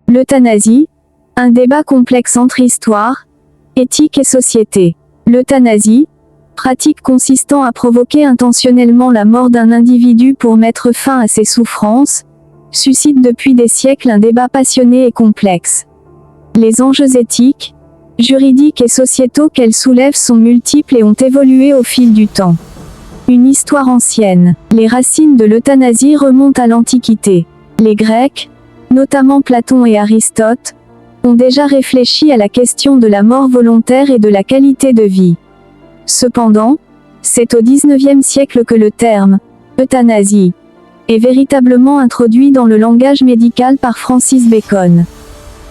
L'euthanasie, un débat complexe entre histoire, éthique et société. L'euthanasie, pratique consistant à provoquer intentionnellement la mort d'un individu pour mettre fin à ses souffrances, suscite depuis des siècles un débat passionné et complexe. Les enjeux éthiques, juridiques et sociétaux qu'elle soulève sont multiples et ont évolué au fil du temps. Une histoire ancienne. Les racines de l'euthanasie remontent à l'Antiquité. Les Grecs, notamment Platon et Aristote, ont déjà réfléchi à la question de la mort volontaire et de la qualité de vie. Cependant, c'est au XIXe siècle que le terme « euthanasie » est véritablement introduit dans le langage médical par Francis Bacon.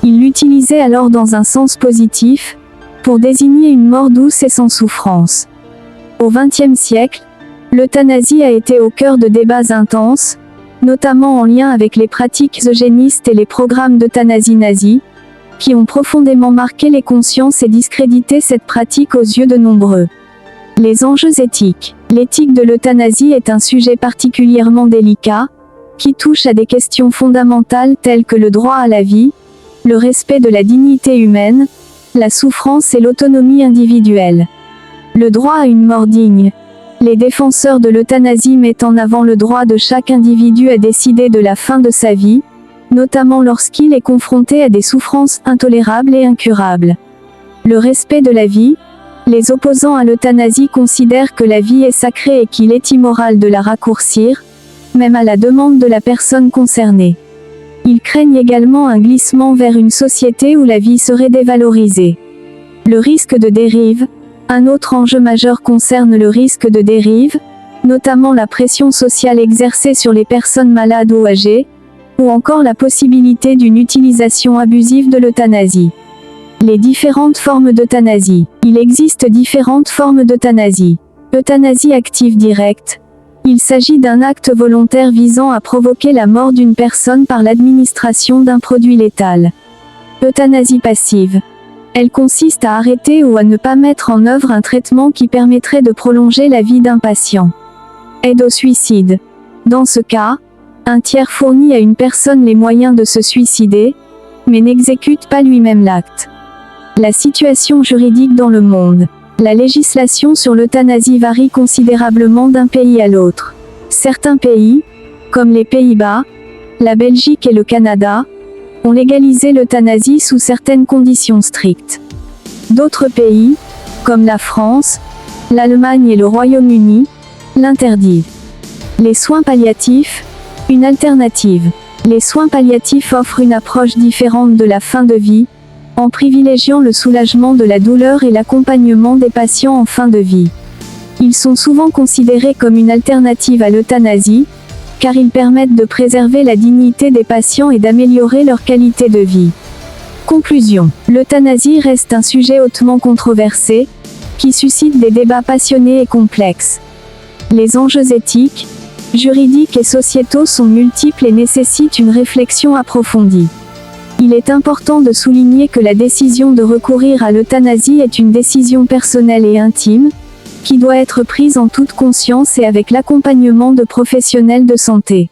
Il l'utilisait alors dans un sens positif, pour désigner une mort douce et sans souffrance. Au XXe siècle, l'euthanasie a été au cœur de débats intenses, notamment en lien avec les pratiques eugénistes et les programmes d'euthanasie nazis, qui ont profondément marqué les consciences et discrédité cette pratique aux yeux de nombreux. Les enjeux éthiques. L'éthique de l'euthanasie est un sujet particulièrement délicat, qui touche à des questions fondamentales telles que le droit à la vie, le respect de la dignité humaine, la souffrance et l'autonomie individuelle. Le droit à une mort digne. Les défenseurs de l'euthanasie mettent en avant le droit de chaque individu à décider de la fin de sa vie, notamment lorsqu'il est confronté à des souffrances intolérables et incurables. Le respect de la vie. Les opposants à l'euthanasie considèrent que la vie est sacrée et qu'il est immoral de la raccourcir, même à la demande de la personne concernée. Ils craignent également un glissement vers une société où la vie serait dévalorisée. Le risque de dérive. Un autre enjeu majeur concerne le risque de dérive, notamment la pression sociale exercée sur les personnes malades ou âgées, ou encore la possibilité d'une utilisation abusive de l'euthanasie. Les différentes formes d'euthanasie. Il existe différentes formes d'euthanasie. Euthanasie active directe. Il s'agit d'un acte volontaire visant à provoquer la mort d'une personne par l'administration d'un produit létal. Euthanasie passive. Elle consiste à arrêter ou à ne pas mettre en œuvre un traitement qui permettrait de prolonger la vie d'un patient. Aide au suicide. Dans ce cas, un tiers fournit à une personne les moyens de se suicider, mais n'exécute pas lui-même l'acte. La situation juridique dans le monde. La législation sur l'euthanasie varie considérablement d'un pays à l'autre. Certains pays, comme les Pays-Bas, la Belgique et le Canada, ont légalisé l'euthanasie sous certaines conditions strictes. D'autres pays, comme la France, l'Allemagne et le Royaume-Uni, l'interdisent. Les soins palliatifs, une alternative. Les soins palliatifs offrent une approche différente de la fin de vie, en privilégiant le soulagement de la douleur et l'accompagnement des patients en fin de vie. Ils sont souvent considérés comme une alternative à l'euthanasie, car ils permettent de préserver la dignité des patients et d'améliorer leur qualité de vie. Conclusion. L'euthanasie reste un sujet hautement controversé, qui suscite des débats passionnés et complexes. Les enjeux éthiques, juridiques et sociétaux sont multiples et nécessitent une réflexion approfondie. Il est important de souligner que la décision de recourir à l'euthanasie est une décision personnelle et intime, qui doit être prise en toute conscience et avec l'accompagnement de professionnels de santé.